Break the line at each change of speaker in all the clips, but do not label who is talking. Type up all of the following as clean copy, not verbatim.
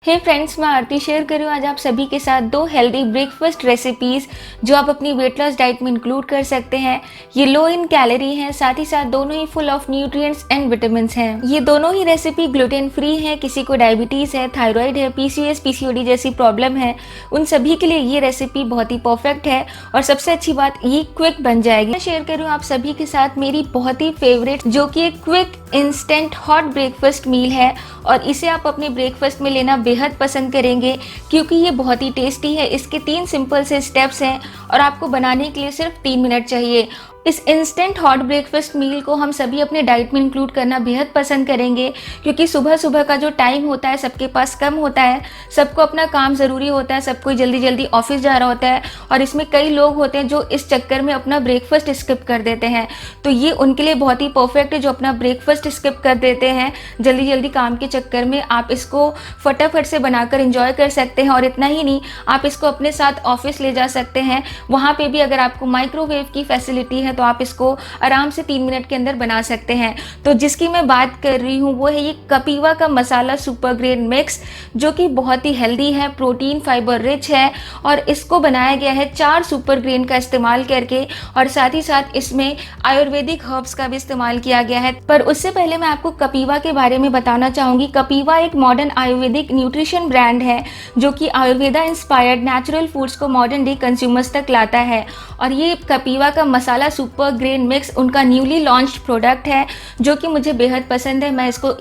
हे friends, मैं आरती share कर रही हूँ आज आप सभी के साथ दो हेल्दी ब्रेकफास्ट रेसिपीज़ जो आप अपनी वेट लॉस डाइट में इंक्लूड कर सकते हैं। ये लो इन कैलोरी हैं, साथ ही साथ दोनों ही full of nutrients and vitamin हैं। ये दोनों ही रेसिपी ग्लूटेन फ्री है। किसी को डायबिटीज़ है, थायराइड है, पीसीओएस पीसीओडी जैसी प्रॉब्लम है, उन सभी के लिए ये रेसिपी बहुत ही परफेक्ट है। और सबसे अच्छी बात, ये क्विक बन जाएगी। मैं शेयर कर रही हूँ आप सभी के साथ मेरी बहुत ही फेवरेट, जो कि एक क्विक इंस्टेंट हॉट ब्रेकफास्ट मील है, और इसे आप अपने ब्रेकफास्ट में लेना बेहद पसंद करेंगे क्योंकि ये बहुत ही टेस्टी है। इसके 3 सिंपल से स्टेप्स हैं और आपको बनाने के लिए सिर्फ 3 मिनट चाहिए। इस इंस्टेंट हॉट ब्रेकफास्ट मील को हम सभी अपने डाइट में इंक्लूड करना बेहद पसंद करेंगे क्योंकि सुबह सुबह का जो टाइम होता है सबके पास कम होता है, सबको अपना काम ज़रूरी होता है, सब कोई जल्दी जल्दी ऑफिस जा रहा होता है, और इसमें कई लोग होते हैं जो इस चक्कर में अपना ब्रेकफास्ट स्किप कर देते हैं। तो ये उनके लिए बहुत ही परफेक्ट है जो अपना ब्रेकफास्ट स्किप कर देते हैं जल्दी जल्दी काम के चक्कर में। आप इसको फटाफट से बनाकर इंजॉय कर सकते हैं, और इतना ही नहीं, आप इसको अपने साथ ऑफिस ले जा सकते हैं। वहाँ पे भी अगर आपको माइक्रोवेव की फैसिलिटी है तो आप इसको आराम से 3 मिनट के अंदर बना सकते हैं। तो जिसकी मैं बात कर रही हूँ वो है ये कपीवा का मसाला सुपर ग्रेन मिक्स, जो कि बहुत ही हेल्दी है, प्रोटीन फाइबर रिच है, और इसको बनाया गया है 4 सुपर ग्रेन का इस्तेमाल करके, और साथ ही साथ इसमें आयुर्वेदिक हर्ब्स का भी इस्तेमाल किया गया है। पर उससे पहले मैं आपको कपीवा के बारे में बताना चाहूँगी। कपीवा एक मॉडर्न आयुर्वेदिक न्यूट्रिशन ब्रांड है जो कि आयुर्वेदा इंस्पायर्ड नेचुरल फूड्स को मॉडर्न डे कंज्यूमर्स तक लाता है। और ये कपीवा का मसाला सुपर ग्रेन मिक्स उनका न्यूली लॉन्च्ड प्रोडक्ट है जो कि मुझे बेहद पसंद है। मैं इसको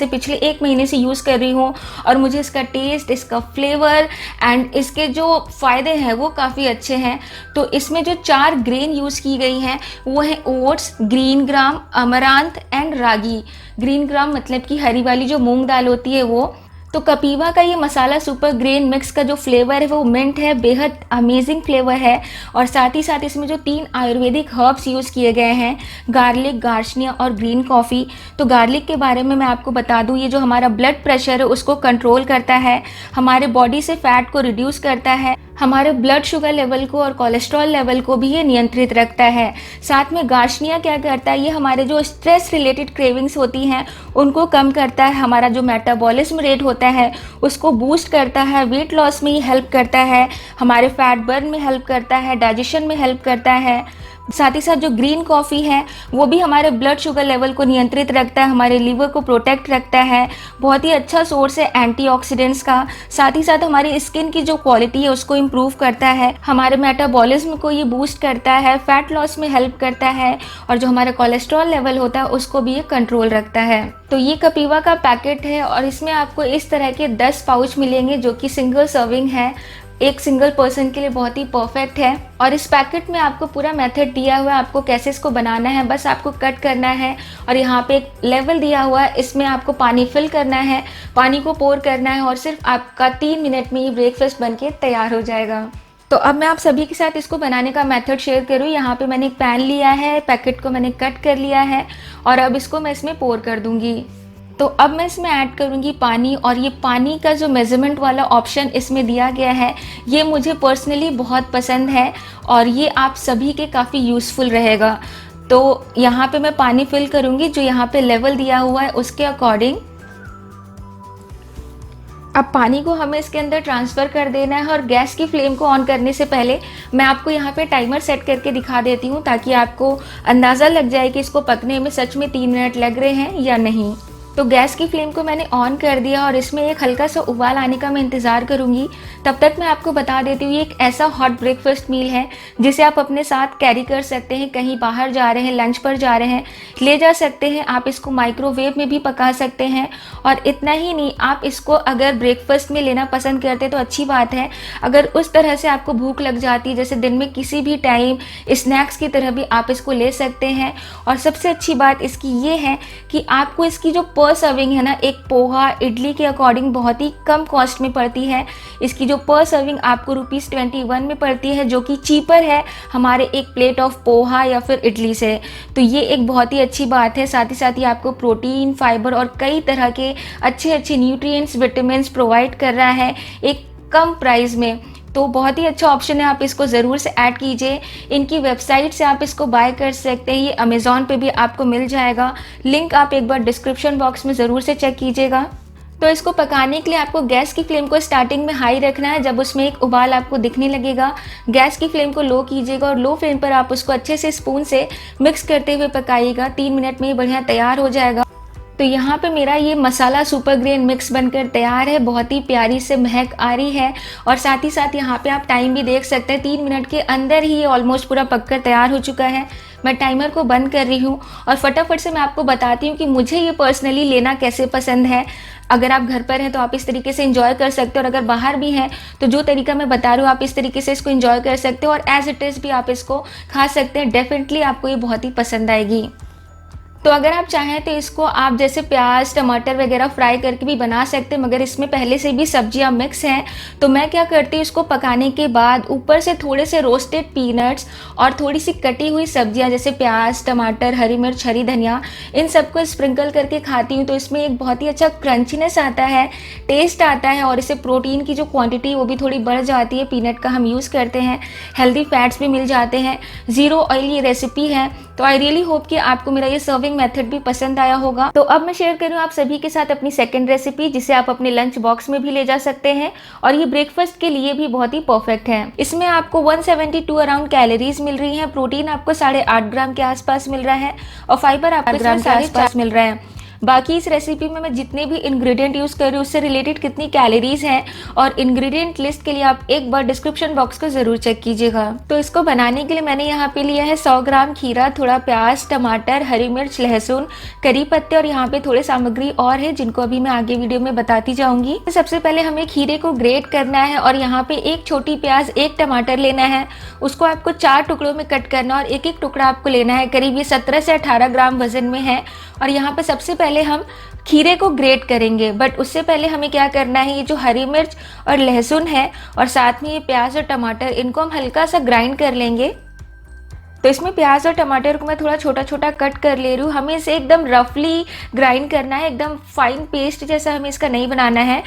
पिछले 1 महीने से यूज़ कर रही हूँ, और मुझे इसका टेस्ट, इसका फ्लेवर एंड इसके जो फ़ायदे हैं वो काफ़ी अच्छे हैं। तो इसमें जो 4 ग्रेन यूज़ की गई हैं वो है oats, green gram, amaranth and ragi. Green gram मतलब कि हरी वाली जो मूंग दाल होती है वो। तो कपीवा का ये मसाला सुपर ग्रेन मिक्स का जो फ्लेवर है वो मिंट है, बेहद अमेजिंग फ्लेवर है। और साथ ही साथ इसमें जो 3 आयुर्वेदिक हर्ब्स यूज़ किए गए हैं, गार्लिक, गार्शनिया और ग्रीन कॉफ़ी। तो गार्लिक के बारे में मैं आपको बता दूं, ये जो हमारा ब्लड प्रेशर है उसको कंट्रोल करता है, हमारे बॉडी से फैट को रिड्यूस करता है, हमारे ब्लड शुगर लेवल को और कोलेस्ट्रॉल लेवल को भी ये नियंत्रित रखता है। साथ में गार्शनिया क्या करता है, ये हमारे जो स्ट्रेस रिलेटेड क्रेविंग्स होती हैं उनको कम करता है, हमारा जो मेटाबॉलिज्म रेट होता है उसको बूस्ट करता है, वेट लॉस में ये हेल्प करता है, हमारे फैट बर्न में हेल्प करता है, डाइजेशन में हेल्प करता है। साथ ही साथ जो ग्रीन कॉफ़ी है वो भी हमारे ब्लड शुगर लेवल को नियंत्रित रखता है, हमारे लीवर को प्रोटेक्ट रखता है, बहुत ही अच्छा सोर्स है एंटीऑक्सीडेंट्स का। साथ ही साथ हमारी स्किन की जो क्वालिटी है उसको इम्प्रूव करता है, हमारे मेटाबॉलिज्म को ये बूस्ट करता है, फैट लॉस में हेल्प करता है, और जो हमारा कोलेस्ट्रॉल लेवल होता है उसको भी ये कंट्रोल रखता है। तो ये कपीवा का पैकेट है, और इसमें आपको इस तरह के 10 पाउच मिलेंगे जो कि सिंगल सर्विंग है, एक सिंगल पर्सन के लिए बहुत ही परफेक्ट है। और इस पैकेट में आपको पूरा मेथड दिया हुआ है, आपको कैसे इसको बनाना है, बस आपको कट करना है। और यहाँ पे एक लेवल दिया हुआ है, इसमें आपको पानी फिल करना है, पानी को पोर करना है, और सिर्फ आपका 3 मिनट में ये ब्रेकफास्ट बनके तैयार हो जाएगा। तो अब मैं आप सभी के साथ इसको बनाने का मेथड शेयर करूँ। यहाँ पे मैंने एक पैन लिया है, पैकेट को मैंने कट कर लिया है, और अब इसको मैं इसमें पोर कर दूँगी। तो अब मैं इसमें ऐड करूँगी पानी, और ये पानी का जो मेज़रमेंट वाला ऑप्शन इसमें दिया गया है ये मुझे पर्सनली बहुत पसंद है, और ये आप सभी के काफ़ी यूज़फुल रहेगा। तो यहाँ पे मैं पानी फिल करूँगी जो यहाँ पे लेवल दिया हुआ है उसके अकॉर्डिंग। अब पानी को हमें इसके अंदर ट्रांसफ़र कर देना है, और गैस की फ्लेम को ऑन करने से पहले मैं आपको यहाँ पे टाइमर सेट करके दिखा देती हूँ ताकि आपको अंदाज़ा लग जाए कि इसको पकने में सच में 3 मिनट लग रहे हैं या नहीं। तो गैस की फ्लेम को मैंने ऑन कर दिया, और इसमें एक हल्का सा उबाल आने का मैं इंतज़ार करूँगी। तब तक मैं आपको बता देती हूँ, ये एक ऐसा हॉट ब्रेकफास्ट मील है जिसे आप अपने साथ कैरी कर सकते हैं, कहीं बाहर जा रहे हैं, लंच पर जा रहे हैं, ले जा सकते हैं। आप इसको माइक्रोवेव में भी पका सकते हैं, और इतना ही नहीं, आप इसको अगर ब्रेकफास्ट में लेना पसंद करते तो अच्छी बात है। अगर उस तरह से आपको भूख लग जाती है, जैसे दिन में किसी भी टाइम स्नैक्स की तरह भी आप इसको ले सकते हैं। और सबसे अच्छी बात इसकी ये है कि आपको इसकी जो पर सर्विंग है ना, एक पोहा इडली के अकॉर्डिंग बहुत ही कम कॉस्ट में पड़ती है। इसकी जो पर सर्विंग आपको ₹21 में पड़ती है, जो कि चीपर है हमारे एक प्लेट ऑफ पोहा या फिर इडली से। तो ये एक बहुत ही अच्छी बात है। साथ ही साथ ये आपको प्रोटीन, फाइबर और कई तरह के अच्छे अच्छे न्यूट्रिएंट्स, विटामिन्स प्रोवाइड कर रहा है एक कम प्राइस में। तो बहुत ही अच्छा ऑप्शन है, आप इसको ज़रूर से ऐड कीजिए। इनकी वेबसाइट से आप इसको बाय कर सकते हैं, ये अमेज़ॉन पे भी आपको मिल जाएगा। लिंक आप एक बार डिस्क्रिप्शन बॉक्स में ज़रूर से चेक कीजिएगा। तो इसको पकाने के लिए आपको गैस की फ्लेम को स्टार्टिंग में हाई रखना है। जब उसमें एक उबाल आपको दिखने लगेगा, गैस की फ्लेम को लो कीजिएगा और लो फ्लेम पर आप उसको अच्छे से स्पून से मिक्स करते हुए पकाइएगा। 3 मिनट में ये बढ़िया तैयार हो जाएगा। तो यहाँ पे मेरा ये मसाला सुपर ग्रेन मिक्स बनकर तैयार है। बहुत ही प्यारी से महक आ रही है और साथ ही साथ यहाँ पे आप टाइम भी देख सकते हैं, 3 मिनट के अंदर ही ये ऑलमोस्ट पूरा पककर तैयार हो चुका है। मैं टाइमर को बंद कर रही हूँ और फटाफट से मैं आपको बताती हूँ कि मुझे ये पर्सनली लेना कैसे पसंद है। अगर आप घर पर हैं तो आप इस तरीके से एंजॉय कर सकते हो और अगर बाहर भी हैं तो जो तरीका मैं बता रही हूँ आप इस तरीके से इसको एंजॉय कर सकते हो और एज इट इज़ भी आप इसको खा सकते हैं। डेफिनेटली आपको ये बहुत ही पसंद आएगी। तो अगर आप चाहें तो इसको आप जैसे प्याज टमाटर वगैरह फ्राई करके भी बना सकते हैं, मगर इसमें पहले से भी सब्जियां मिक्स हैं। तो मैं क्या करती हूँ, इसको पकाने के बाद ऊपर से थोड़े से रोस्टेड पीनट्स और थोड़ी सी कटी हुई सब्जियां जैसे प्याज टमाटर हरी मिर्च हरी धनिया, इन सबको स्प्रिंकल करके खाती हूँ। तो इसमें एक बहुत ही अच्छा क्रंचीनेस आता है, टेस्ट आता है और इससे प्रोटीन की जो क्वांटिटी वो भी थोड़ी बढ़ जाती है। पीनट का हम यूज़ करते हैं, हेल्दी फैट्स भी मिल जाते हैं। ज़ीरो ऑयल ये रेसिपी है। तो आई रियली होप कि आपको मेरा ये सर्विंग मेथड भी पसंद आया होगा। तो अब मैं शेयर कर रही हूँ आप सभी के साथ अपनी सेकंड रेसिपी, जिसे आप अपने लंच बॉक्स में भी ले जा सकते हैं और ये ब्रेकफास्ट के लिए भी बहुत ही परफेक्ट है। इसमें आपको 172 अराउंड कैलोरीज मिल रही हैं, प्रोटीन आपको 8.5 ग्राम के आसपास मिल रहा है और फाइबर आपको ग्राम के आसपास मिल रहा है। बाकी इस रेसिपी में मैं जितने भी इंग्रेडिएंट यूज़ कर रही हूँ उससे रिलेटेड कितनी कैलोरीज हैं और इंग्रेडिएंट लिस्ट के लिए आप एक बार डिस्क्रिप्शन बॉक्स को ज़रूर चेक कीजिएगा। तो इसको बनाने के लिए मैंने यहाँ पे लिया है 100 ग्राम खीरा, थोड़ा प्याज टमाटर हरी मिर्च लहसुन करी पत्ते और यहाँ पे थोड़े सामग्री और है जिनको अभी मैं आगे वीडियो में बताती जाऊँगी। तो सबसे पहले हमें खीरे को ग्रेट करना है और यहाँ पे एक छोटी प्याज एक टमाटर लेना है, उसको आपको 4 टुकड़ों में कट करना और एक एक टुकड़ा आपको लेना है। करीब ये 17 से 18 ग्राम वजन में है। और यहाँ पे सबसे पहले हम खीरे को ग्रेट करेंगे, बट उससे पहले हमें क्या करना है, ये जो हरी मिर्च और लहसुन है और साथ में ये प्याज और टमाटर, इनको हम हल्का सा ग्राइंड कर लेंगे। तो इसमें प्याज और टमाटर को मैं थोड़ा छोटा छोटा कट कर ले रही हूँ। हमें इसे एकदम रफली ग्राइंड करना है, एकदम फाइन पेस्ट जैसा हमें इसका नहीं बनाना है।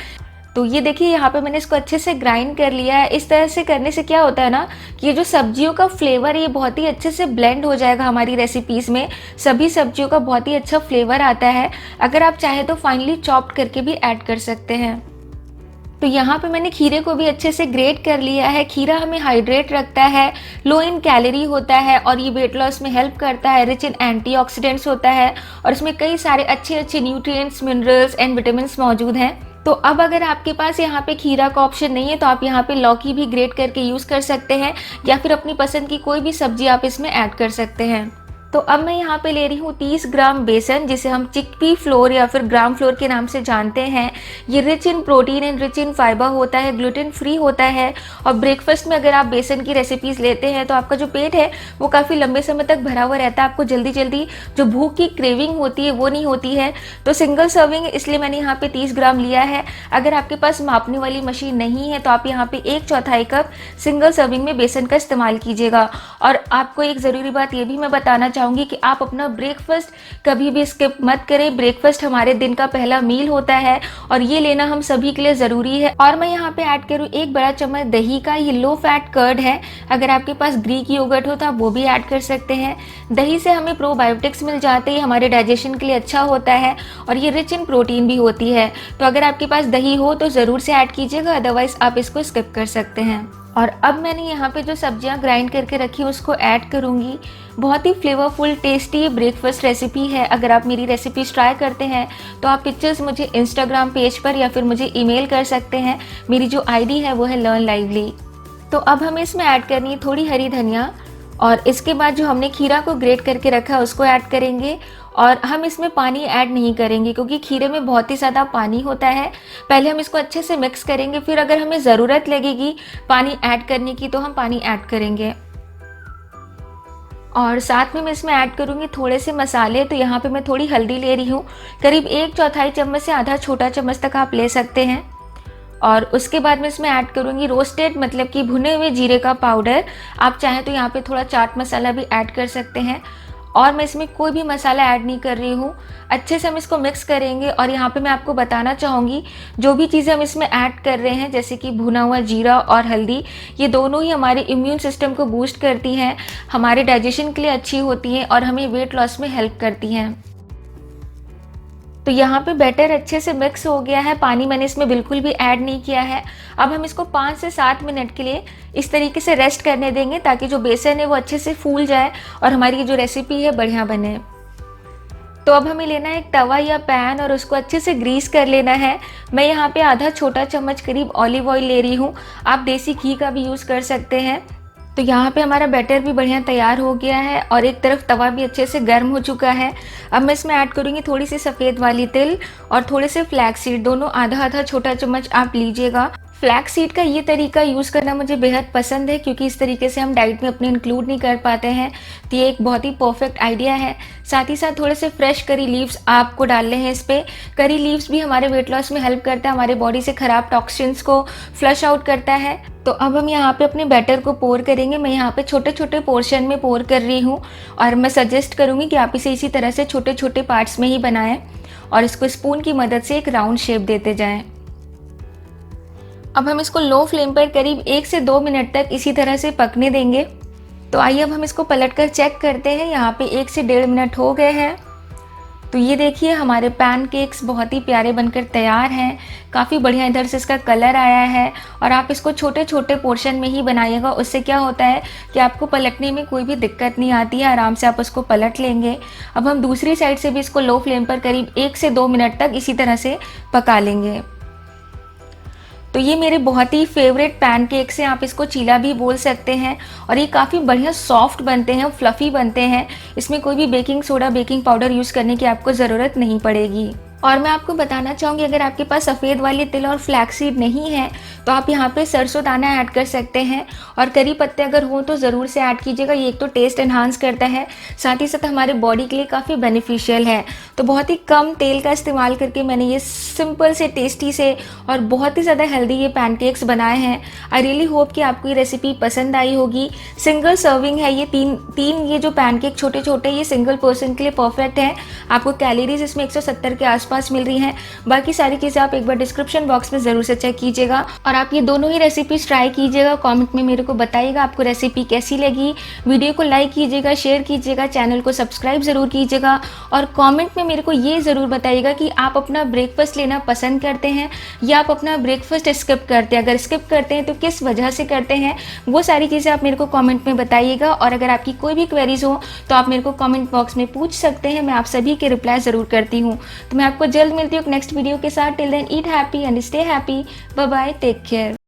तो ये देखिए यहाँ पे मैंने इसको अच्छे से ग्राइंड कर लिया है। इस तरह से करने से क्या होता है ना कि ये जो सब्जियों का फ्लेवर है ये बहुत ही अच्छे से ब्लेंड हो जाएगा हमारी रेसिपीज़ में। सभी सब्जियों का बहुत ही अच्छा फ्लेवर आता है। अगर आप चाहें तो फाइनली चॉप्ड करके भी ऐड कर सकते हैं। तो यहाँ पे मैंने खीरे को भी अच्छे से ग्रेट कर लिया है। खीरा हमें हाइड्रेट रखता है, लो इन कैलोरी होता है और ये वेट लॉस में हेल्प करता है, रिच इन एंटीऑक्सीडेंट्स होता है और इसमें कई सारे अच्छे अच्छे न्यूट्रिएंट्स मिनरल्स एंड विटामिन मौजूद हैं। तो अब अगर आपके पास यहाँ पे खीरा का ऑप्शन नहीं है तो आप यहाँ पे लौकी भी ग्रेट करके यूज़ कर सकते हैं या फिर अपनी पसंद की कोई भी सब्जी आप इसमें ऐड कर सकते हैं। तो अब मैं यहाँ पे ले रही हूँ 30 ग्राम बेसन, जिसे हम चिकपी फ्लोर या फिर ग्राम फ्लोर के नाम से जानते हैं। ये rich in protein and rich in fibre होता है, ग्लूटेन फ्री होता है और ब्रेकफास्ट में अगर आप बेसन की रेसिपीज़ लेते हैं तो आपका जो पेट है वो काफ़ी लंबे समय तक भरा हुआ रहता है। आपको जल्दी जल्दी जो भूख की क्रेविंग होती है वो नहीं होती है। तो सिंगल सर्विंग इसलिए मैंने यहाँ पे 30 ग्राम लिया है। अगर आपके पास मापने वाली मशीन नहीं है तो आप यहाँ पे 1/4 कप सिंगल सर्विंग में बेसन का इस्तेमाल कीजिएगा। और आपको एक ज़रूरी बात ये भी मैं बताना चाहूँगी कि आप अपना ब्रेकफास्ट कभी भी स्किप मत करें। ब्रेकफास्ट हमारे दिन का पहला मील होता है और ये लेना हम सभी के लिए ज़रूरी है। और मैं यहाँ पे ऐड करूँ 1 बड़ा चम्मच दही का। ये लो फैट कर्ड है, अगर आपके पास ग्रीक योगर्ट हो तो आप वो भी ऐड कर सकते हैं। दही से हमें प्रोबायोटिक्स मिल जाते हैं, हमारे डाइजेशन के लिए अच्छा होता है और ये रिच इन प्रोटीन भी होती है। तो अगर आपके पास दही हो तो ज़रूर से ऐड कीजिएगा, अदरवाइज़ आप इसको स्किप कर सकते हैं। और अब मैंने यहाँ पे जो सब्जियाँ ग्राइंड करके रखी हैं उसको ऐड करूँगी। बहुत ही फ्लेवरफुल टेस्टी ब्रेकफास्ट रेसिपी है। अगर आप मेरी रेसिपीज ट्राई करते हैं तो आप पिक्चर्स मुझे इंस्टाग्राम पेज पर या फिर मुझे ईमेल कर सकते हैं। मेरी जो आईडी है वो है लर्न लाइवली। तो अब हमें इसमें ऐड करनी है थोड़ी हरी धनिया और इसके बाद जो हमने खीरा को ग्रेट करके रखा है उसको ऐड करेंगे। और हम इसमें पानी ऐड नहीं करेंगे क्योंकि खीरे में बहुत ही ज़्यादा पानी होता है। पहले हम इसको अच्छे से मिक्स करेंगे, फिर अगर हमें ज़रूरत लगेगी पानी ऐड करने की तो हम पानी ऐड करेंगे। और साथ में मैं इसमें ऐड करूँगी थोड़े से मसाले। तो यहाँ पे मैं थोड़ी हल्दी ले रही हूँ, करीब 1/4 चम्मच से आधा छोटा चम्मच तक आप ले सकते हैं। और उसके बाद मैं इसमें ऐड करूँगी रोस्टेड मतलब कि भुने हुए जीरे का पाउडर। आप चाहें तो यहाँ पे थोड़ा चाट मसाला भी ऐड कर सकते हैं। और मैं इसमें कोई भी मसाला ऐड नहीं कर रही हूँ। अच्छे से हम इसको मिक्स करेंगे। और यहाँ पे मैं आपको बताना चाहूँगी जो भी चीज़ें हम इसमें ऐड कर रहे हैं जैसे कि भुना हुआ जीरा और हल्दी, ये दोनों ही हमारे इम्यून सिस्टम को बूस्ट करती हैं, हमारे डाइजेशन के लिए अच्छी होती हैं और हमें वेट लॉस में हेल्प करती हैं। तो यहाँ पे बैटर अच्छे से मिक्स हो गया है, पानी मैंने इसमें बिल्कुल भी ऐड नहीं किया है। अब हम इसको 5 से 7 मिनट के लिए इस तरीके से रेस्ट करने देंगे ताकि जो बेसन है वो अच्छे से फूल जाए और हमारी ये जो रेसिपी है बढ़िया बने। तो अब हमें लेना है एक तवा या पैन और उसको अच्छे से ग्रीस कर लेना है। मैं यहाँ पे आधा छोटा चम्मच करीब ऑलिव ऑयल ले रही हूँ, आप देसी घी का भी यूज़ कर सकते हैं। तो यहाँ पे हमारा बैटर भी बढ़िया तैयार हो गया है और एक तरफ तवा भी अच्छे से गर्म हो चुका है। अब मैं इसमें ऐड करूँगी थोड़ी सी सफ़ेद वाली तिल और थोड़े से फ्लैक्स सीड, दोनों आधा आधा छोटा चम्मच आप लीजिएगा। फ्लैक्स सीड का ये तरीका यूज़ करना मुझे बेहद पसंद है क्योंकि इस तरीके से हम डाइट में अपने इंक्लूड नहीं कर पाते हैं, तो ये एक बहुत ही परफेक्ट आइडिया है। साथ ही साथ थोड़े से फ्रेश करी लीव्स आपको डालने हैं इस पर। करी लीव्स भी हमारे वेट लॉस में हेल्प करता है, हमारे बॉडी से ख़राब टॉक्सिन्स को फ्लश आउट करता है। तो अब हम यहाँ पे अपने बैटर को पोर करेंगे। मैं यहाँ पे छोटे छोटे पोर्शन में पोर कर रही हूँ और मैं सजेस्ट करूँगी कि आप इसे इसी तरह से छोटे छोटे पार्ट्स में ही बनाएं और इसको स्पून की मदद से एक राउंड शेप देते जाएं। अब हम इसको लो फ्लेम पर करीब 1 से 2 मिनट तक इसी तरह से पकने देंगे। तो आइए अब हम इसको पलटकर चेक करते हैं। यहाँ पे 1 से 1.5 मिनट हो गए हैं। तो ये देखिए हमारे पैनकेक्स बहुत ही प्यारे बनकर तैयार हैं। काफ़ी बढ़िया इधर से इसका कलर आया है और आप इसको छोटे छोटे पोर्शन में ही बनाइएगा। उससे क्या होता है कि आपको पलटने में कोई भी दिक्कत नहीं आती है, आराम से आप उसको पलट लेंगे। अब हम दूसरी साइड से भी इसको लो फ्लेम पर करीब 1 से 2 मिनट तक इसी तरह से पका लेंगे। तो ये मेरे बहुत ही फेवरेट पैनकेक्स हैं, आप इसको चीला भी बोल सकते हैं और ये काफ़ी बढ़िया सॉफ्ट बनते हैं, फ्लफ़ी बनते हैं। इसमें कोई भी baking soda, baking powder use करने की आपको ज़रूरत नहीं पड़ेगी। और मैं आपको बताना चाहूँगी अगर आपके पास सफ़ेद वाली तिल और फ्लैक्स सीड नहीं है तो आप यहाँ पे सरसों दाना ऐड कर सकते हैं और करी पत्ते अगर हो तो ज़रूर से ऐड कीजिएगा। ये एक तो टेस्ट एनहांस करता है, साथ ही साथ हमारे बॉडी के लिए काफ़ी बेनिफिशियल है। तो बहुत ही कम तेल का इस्तेमाल करके मैंने ये सिंपल से, टेस्टी से और बहुत ही ज़्यादा हेल्दी ये पैनकेक्स बनाए हैं। आई रियली होप कि आपको ये रेसिपी पसंद आई होगी। सिंगल सर्विंग है ये, तीन ये जो पैनकेक छोटे छोटे, ये सिंगल पर्सन के लिए परफेक्ट है। आपको कैलोरीज इसमें 170 के आसपास मिल रही हैं। बाकी सारी चीज़ें आप एक बार डिस्क्रिप्शन बॉक्स में ज़रूर से चेक कीजिएगा और आप ये दोनों ही रेसिपीज ट्राई कीजिएगा। कमेंट में मेरे को बताइएगा आपको रेसिपी कैसी लगी। वीडियो को लाइक कीजिएगा, शेयर कीजिएगा, चैनल को सब्सक्राइब ज़रूर कीजिएगा और कमेंट में मेरे को ये ज़रूर बताइएगा कि आप अपना ब्रेकफास्ट लेना पसंद करते हैं या आप अपना ब्रेकफास्ट स्किप करते हैं। अगर स्किप करते हैं तो किस वजह से करते हैं, वो सारी चीज़ें आप मेरे को कमेंट में बताइएगा। और अगर आपकी कोई भी क्वेरीज हो तो आप मेरे को कमेंट बॉक्स में पूछ सकते हैं, मैं आप सभी के रिप्लाई ज़रूर करती हूँ। तो मैं आपको जल्द मिलती हूँ नेक्स्ट वीडियो के साथ। Till then eat happy and stay happy. Bye bye, take care.